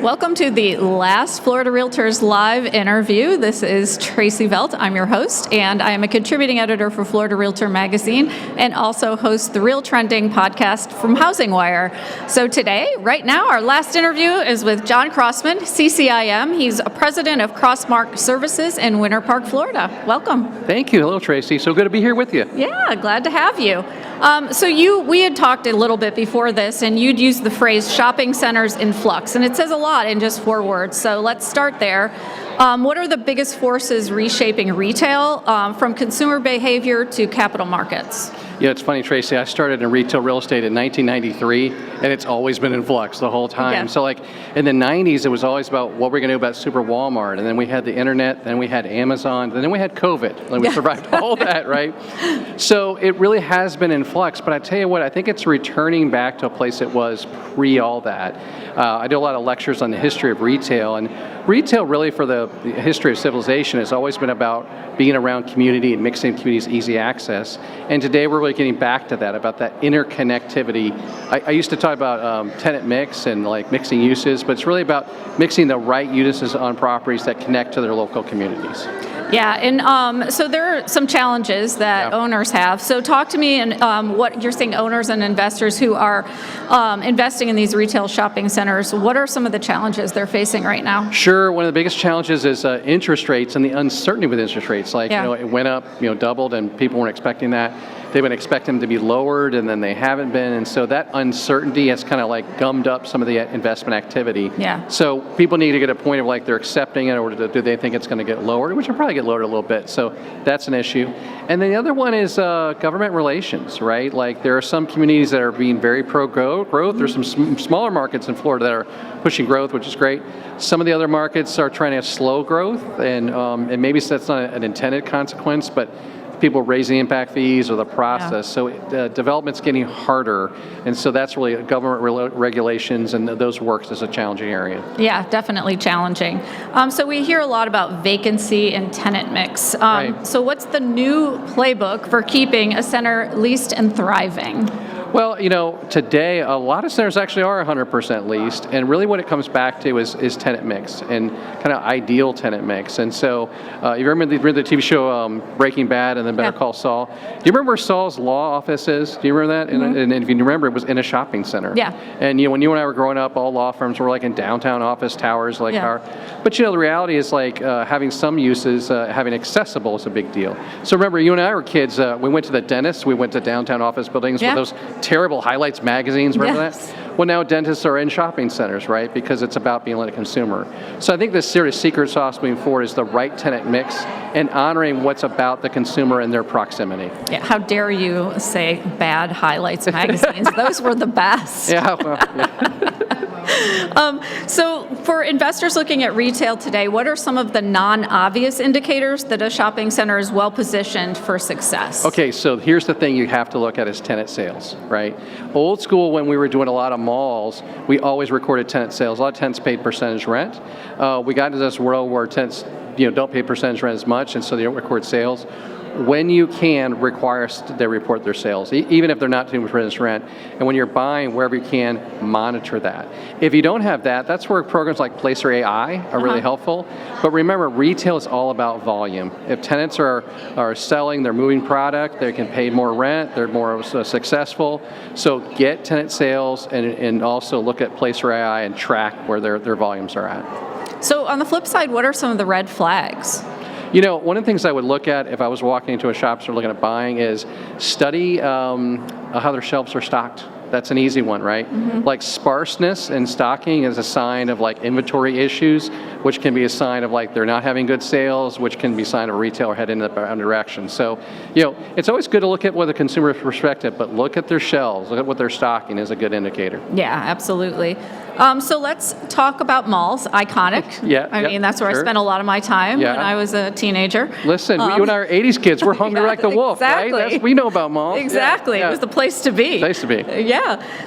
Welcome to the last Florida Realtors live interview. This is Tracy Velt. I'm your host, and I am a contributing editor for Florida Realtor Magazine and also host the Real Trending podcast from Housing Wire. So today, right now, our last interview is with John Crossman, CCIM. He's a president of Crossmark Services in Winter Park, Florida. Welcome. Thank you. Hello, Tracy. So good to be here with you. Yeah, glad to have you. We had talked a little bit before this, and you'd used the phrase shopping centers in flux, and it says a lot in just 4 words. So let's start there. What are the biggest forces reshaping retail, from consumer behavior to capital markets? Yeah, it's funny, Tracy. I started in retail real estate in 1993, and it's always been in flux the whole time. Yeah. So like in the 90s, it was always about what we're going to do about Super Walmart, and then we had the internet, then we had Amazon, and then we had COVID, and we survived all that, right? So it really has been in flux, but I tell you what, I think it's returning back to a place it was pre all that. I do a lot of lectures on the history of retail, and retail really for the history of civilization has always been about being around community and mixing communities, easy access. And today we're really getting back to that, about that interconnectivity. I used to talk about tenant mix and like mixing uses, but it's really about mixing the right uses on properties that connect to their local communities. Yeah, and so there are some challenges that owners have. So talk to me and what you're seeing owners and investors who are investing in these retail shopping centers. What are some of the challenges they're facing right now? Sure, one of the biggest challenges is interest rates and the uncertainty with interest rates. Like, it went up, doubled, and people weren't expecting that. They would expect them to be lowered, and then they haven't been, and so that uncertainty has kind of like gummed up some of the investment activity. Yeah. So people need to get a point of like they're accepting it, or do they think it's going to get lowered, which will probably get lowered a little bit. So that's an issue. And then the other one is government relations, right? Like there are some communities that are being very pro-growth. There's some smaller markets in Florida that are pushing growth, which is great. Some of the other markets are trying to slow growth, and maybe that's not an intended consequence, but people raising impact fees or the process. So development's getting harder, and so that's really government regulations, and those works as a challenging area. Yeah, definitely challenging. So we hear a lot about vacancy and tenant mix. Right. So what's the new playbook for keeping a center leased and thriving? Well, today a lot of centers actually are 100% leased, and really what it comes back to is tenant mix and kind of ideal tenant mix. And so you remember the TV show Breaking Bad and then Better Call Saul? Do you remember where Saul's law office is? Do you remember that? Mm-hmm. And if you remember, it was in a shopping center. Yeah. And when you and I were growing up, all law firms were like in downtown office towers, but the reality is like having some uses, having accessible is a big deal. So remember, you and I were kids, we went to the dentist, we went to downtown office buildings with those terrible highlights magazines, remember that? Well, now dentists are in shopping centers, right? Because it's about being like a consumer. So I think the serious secret sauce moving forward is the right tenant mix and honoring what's about the consumer and their proximity. Yeah, how dare you say bad highlights magazines? Those were the best. So for investors looking at retail today, what are some of the non-obvious indicators that a shopping center is well positioned for success? Okay, so here's the thing you have to look at is tenant sales, right? Old school, when we were doing a lot of malls, we always recorded tenant sales. A lot of tenants paid percentage rent. We got into this world where tenants don't pay percentage rent as much, and so they don't record sales. When you can, require they report their sales, even if they're not doing percentage rent. And when you're buying, wherever you can, monitor that. If you don't have that, that's where programs like Placer AI are really helpful. But remember, retail is all about volume. If tenants are selling, they're moving product, they can pay more rent, they're more successful. So get tenant sales and also look at Placer AI and track where their volumes are at. So on the flip side, what are some of the red flags? One of the things I would look at if I was walking into a shop store looking at buying is study how their shelves are stocked. That's an easy one, right? Mm-hmm. Like sparseness in stocking is a sign of like inventory issues, which can be a sign of like they're not having good sales, which can be a sign of a retailer heading in the wrong direction. So, it's always good to look at with a consumer perspective, but look at their shelves, look at what they're stocking is a good indicator. Yeah, absolutely. So let's talk about malls, iconic. I mean, that's where I spent a lot to my time when I was a teenager. Listen, you and I are 80s kids. We're hungry like the wolf, right? We know about malls. Exactly. It was the place to be. Place to be.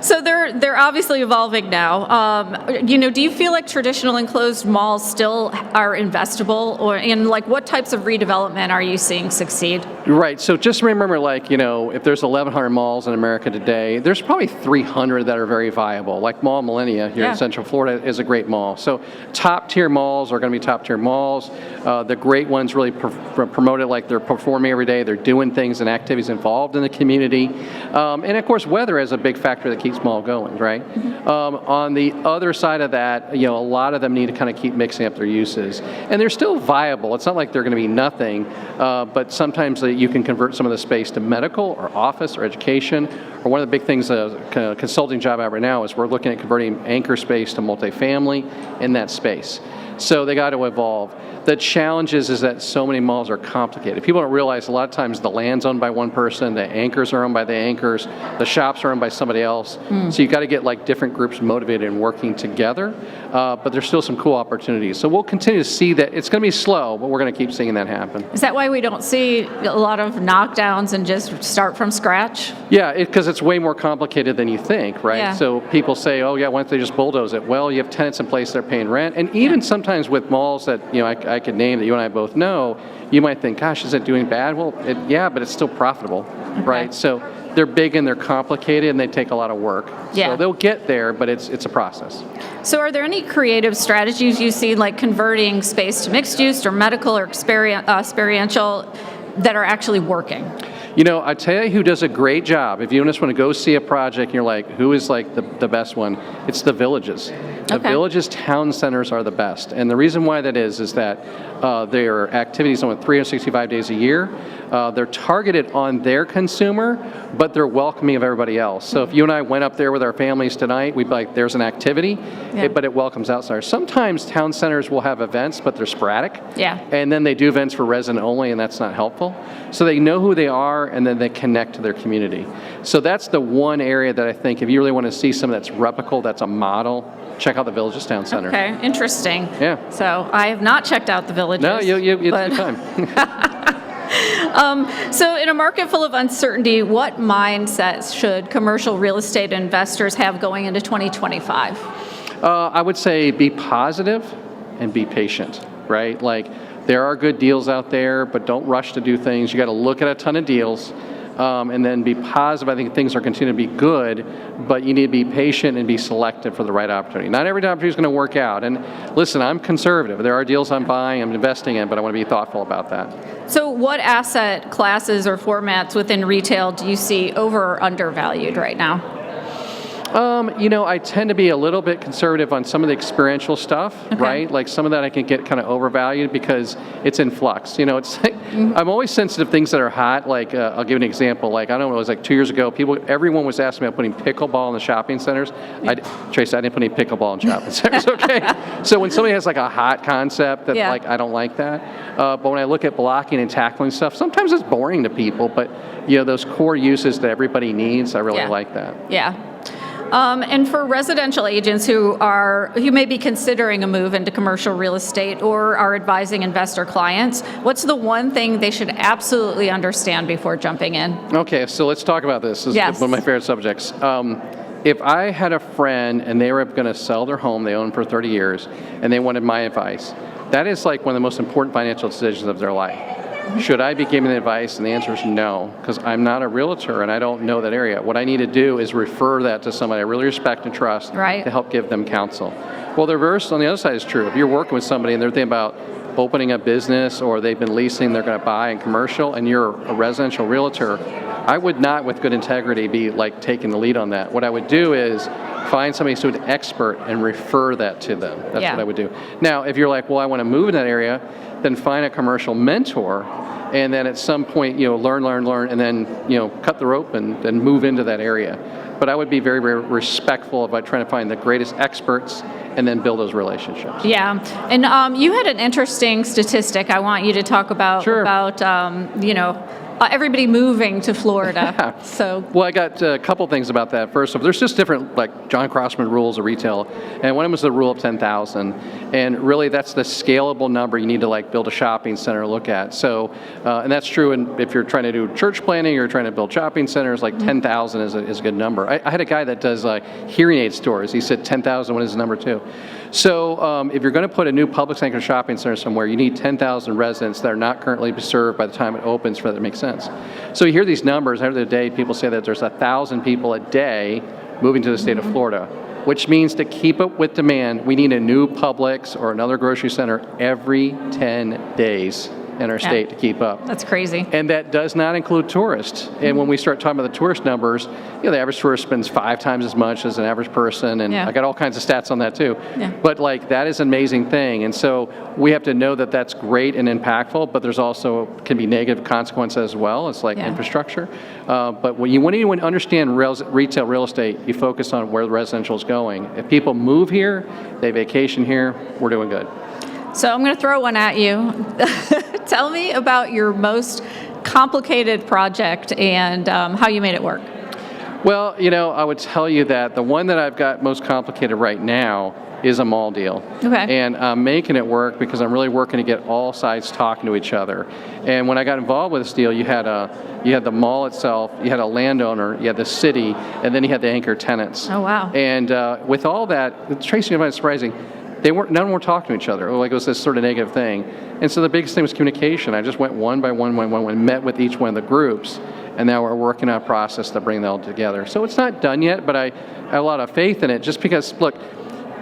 So they're obviously evolving now. Do you feel like traditional enclosed malls still are investable, or in like what types of redevelopment are you seeing succeed? Right. So just remember, like, if there's 1,100 malls in America today, there's probably 300 that are very viable. Like Mall Millennia here in Central Florida is a great mall. So top tier malls are going to be top tier malls. The great ones really promote it like they're performing every day. They're doing things and activities involved in the community. And of course, weather is a big factor that keeps mall going, right? On the other side of that, a lot of them need to kind of keep mixing up their uses. And they're still viable. It's not like they're going to be nothing, but sometimes you can convert some of the space to medical or office or education. Or one of the big things, a consulting job out right now is we're looking at converting anchor space to multifamily in that space. So they got to evolve. The challenge is that so many malls are complicated. People don't realize a lot of times the land's owned by one person, the anchors are owned by the anchors, the shops are owned by somebody else. So you've got to get like different groups motivated and working together, but there's still some cool opportunities. So we'll continue to see that. It's going to be slow, but we're going to keep seeing that happen. Is that why we don't see a lot of knockdowns and just start from scratch? Yeah, because it's way more complicated than you think, right? Yeah. So people say, oh yeah, why don't they just bulldoze it? Well, you have tenants in place that are paying rent, and even sometimes with malls that I could name that you and I both know, you might think, gosh, is it doing bad? Well, yeah, but it's still profitable, right? So they're big and they're complicated and they take a lot of work. Yeah. So they'll get there, but it's a process. So are there any creative strategies you see, like converting space to mixed use or medical or experiential, that are actually working? I tell you who does a great job. If you just want to go see a project and you're like, who is like the best one? It's the Villages. The Villages town centers are the best. And the reason why that is that their activities on 365 days a year. They're targeted on their consumer, but they're welcoming of everybody else. So if you and I went up there with our families tonight, we'd be like, there's an activity, but it welcomes outsiders. Sometimes town centers will have events, but they're sporadic. Yeah. And then they do events for resident only, and that's not helpful. So they know who they are, and then they connect to their community. So that's the one area that I think if you really want to see something that's replicable, that's a model, check out the Villages Town Center. Okay, interesting. Yeah. So I have not checked out the Villages. No, it's good time. So in a market full of uncertainty, what mindsets should commercial real estate investors have going into 2025? I would say be positive and be patient, right? Like there are good deals out there, but don't rush to do things. You got to look at a ton of deals. And then be positive. I think things are continuing to be good, but you need to be patient and be selective for the right opportunity. Not every opportunity is going to work out. And listen, I'm conservative. There are deals I'm buying, I'm investing in, but I want to be thoughtful about that. So what asset classes or formats within retail do you see over or undervalued right now? I tend to be a little bit conservative on some of the experiential stuff, right? Like some of that I can get kind of overvalued because it's in flux. It's like, I'm always sensitive to things that are hot. Like, I'll give an example. Like, I don't know, it was like 2 years ago, everyone was asking me about putting pickleball in the shopping centers. Tracy, I didn't put any pickleball in shopping centers, okay? So when somebody has like a hot concept that like, I don't like that. But when I look at blocking and tackling stuff, sometimes it's boring to people, but those core uses that everybody needs, I really like that. Yeah. And for residential agents who may be considering a move into commercial real estate or are advising investor clients, what's the one thing they should absolutely understand before jumping in? Okay, so let's talk about this. This is one of my favorite subjects. If I had a friend and they were going to sell their home they owned for 30 years and they wanted my advice, that is like one of the most important financial decisions of their life. Should I be giving advice? And the answer is no, because I'm not a realtor and I don't know that area. What I need to do is refer that to somebody I really respect and trust to help give them counsel. Well, the reverse on the other side is true. If you're working with somebody and they're thinking about opening a business or they've been leasing, they're going to buy in commercial, and you're a residential realtor, I would not, with good integrity, be like taking the lead on that. What I would do is find somebody who's an expert and refer that to them. That's what I would do. Now, if you're like, well, I want to move in that area, then find a commercial mentor, and then at some point, learn, and then, cut the rope and then move into that area. But I would be very, very respectful about trying to find the greatest experts and then build those relationships. Yeah, and you had an interesting statistic I want you to talk about, about everybody moving to Florida. Well, I got a couple things about that. First of all, there's just different, like John Crossman rules of retail, and one of them was the rule of 10,000, and really that's the scalable number you need to like build a shopping center to look at. So, and that's true if you're trying to do church planning or trying to build shopping centers, like 10,000 is a good number. I had a guy that does hearing aid stores. He said 10,000, what is the number too? So if you're going to put a new public sector shopping center somewhere, you need 10,000 residents that are not currently served by the time it opens for that to make sense. So you hear these numbers every day. People say that there's 1,000 people a day moving to the state of Florida, which means to keep up with demand, we need a new Publix or another grocery center every 10 days in our state to keep up. That's crazy. And that does not include tourists. And when we start talking about the tourist numbers, the average tourist spends 5 times as much as an average person, and I got all kinds of stats on that too. But like, that is an amazing thing. And so we have to know that that's great and impactful, but there's also can be negative consequences as well. It's like infrastructure. But when you understand retail real estate, you focus on where the residential is going. If people move here, they vacation here, we're doing good. So I'm going to throw one at you. Tell me about your most complicated project and how you made it work. Well, I would tell you that the one that I've got most complicated right now is a mall deal. Okay. And I'm making it work because I'm really working to get all sides talking to each other. And when I got involved with this deal, you had the mall itself, you had a landowner, you had the city, and then you had the anchor tenants. Oh, wow. And with all that, Tracy, I find it surprising, none of them were talking to each other. Like, it was this sort of negative thing. And so the biggest thing was communication. I just went one by one, met with each one of the groups, and now we're working on a process to bring them all together. So it's not done yet, but I have a lot of faith in it, just because, look,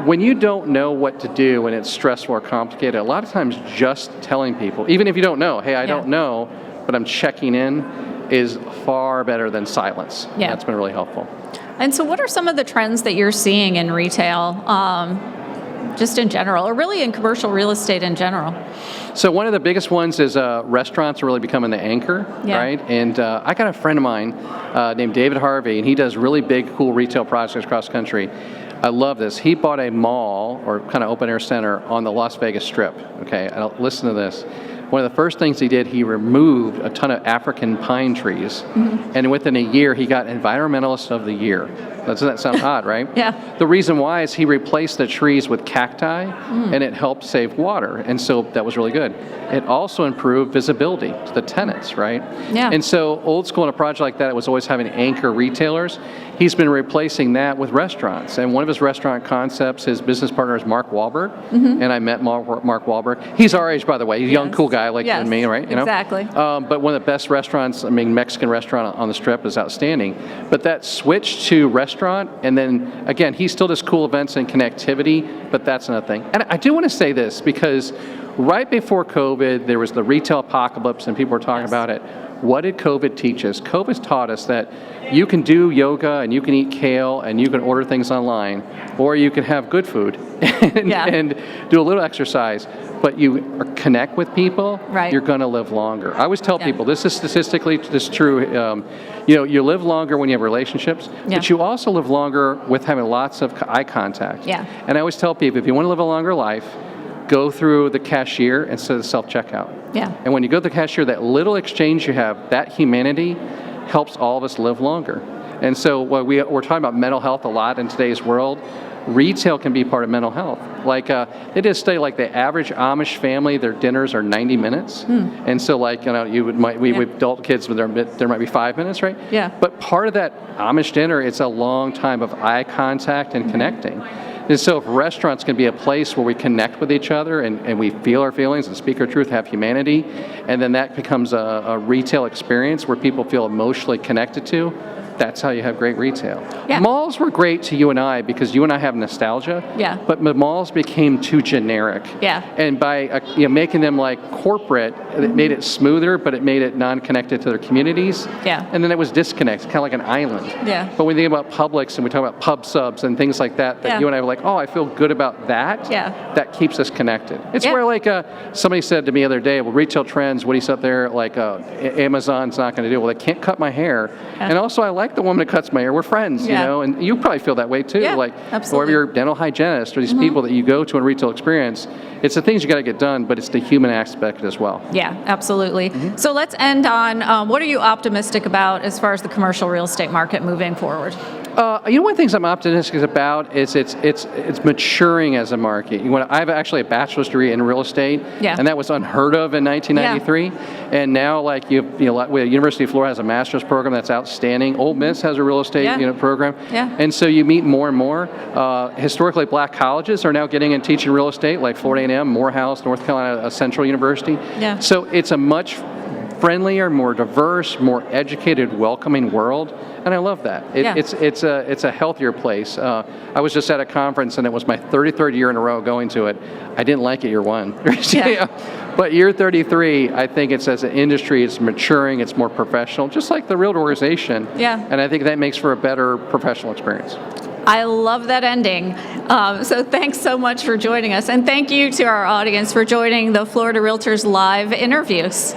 when you don't know what to do and it's stressful or complicated, a lot of times just telling people, even if you don't know, hey, I don't know, but I'm checking in, is far better than silence. Yeah. That's been really helpful. And so what are some of the trends that you're seeing in retail? Just in general, or really in commercial real estate in general? So one of the biggest ones is restaurants are really becoming the anchor, right? And I got a friend of mine named David Harvey, and he does really big, cool retail projects across the country. I love this. He bought a mall or kind of open air center on the Las Vegas Strip. Okay, listen to this. One of the first things he did, he removed a ton of African pine trees, and within a year, he got Environmentalist of the Year. Doesn't that sound odd, right? Yeah. The reason why is he replaced the trees with cacti, and it helped save water, and so that was really good. It also improved visibility to the tenants, right? Yeah. And so old school in a project like that, it was always having anchor retailers. He's been replacing that with restaurants, and one of his restaurant concepts, his business partner is Mark Wahlberg, and I met Mark Wahlberg. He's our age, by the way. He's a young, cool guy like you and me, right? Exactly. But one of the best restaurants, Mexican restaurant on the Strip is outstanding. But that switch to restaurant, and then, again, he still does cool events and connectivity, but that's another thing. And I do want to say this, because right before COVID, there was the retail apocalypse, and people were talking about it. What did COVID teach us? COVID taught us that you can do yoga, and you can eat kale, and you can order things online, or you can have good food and do a little exercise, but you connect with people, you're going to live longer. I always tell people, this is statistically true, you live longer when you have relationships, but you also live longer with having lots of eye contact. And I always tell people, if you want to live a longer life, go through the cashier instead of self-checkout. And when you go to the cashier, that little exchange you have, that humanity helps all of us live longer. And so we're talking about mental health a lot in today's world. Retail can be part of mental health. Like they did a study, like the average Amish family, their dinners are 90 minutes. And so we with adult kids, there might be 5 minutes, right? But part of that Amish dinner, it's a long time of eye contact and connecting. And so if restaurants can be a place where we connect with each other and we feel our feelings and speak our truth, have humanity, and then that becomes a retail experience where people feel emotionally connected to, that's how you have great retail. Malls were great to you and I because you and I have nostalgia. But the malls became too generic. And by making them like corporate, it made it smoother, but it made it non-connected to their communities. And then it was disconnected, kind of like an island. But when you think about Publix and we talk about pub subs and things like that, you and I were like, oh, I feel good about that. That keeps us connected. It's where like somebody said to me the other day, well, retail trends, what do you sit there like Amazon's not going to do? Well, they can't cut my hair. And also I like the woman that cuts my hair. We're friends, you know, and you probably feel that way too. Like, or your dental hygienist or these people that you go to in a retail experience. It's the things you got to get done, but it's the human aspect as well. Absolutely. So let's end on what are you optimistic about as far as the commercial real estate market moving forward? One of the things I'm optimistic about is it's maturing as a market. I have actually a bachelor's degree in real estate, and that was unheard of in 1993. And now, like University of Florida has a master's program that's outstanding. Ole Miss has a real estate program, and so you meet more and more. Historically, black colleges are now getting and teaching real estate, like Florida A&M, Morehouse, North Carolina Central University. So it's a much friendlier, more diverse, more educated, welcoming world, and I love that. It's a healthier place. I was just at a conference, and it was my 33rd year in a row going to it. I didn't like it year one, but year 33, I think it's as an industry, it's maturing, it's more professional, just like the Realtor organization. And I think that makes for a better professional experience. I love that ending. So thanks so much for joining us, and thank you to our audience for joining the Florida Realtors Live interviews.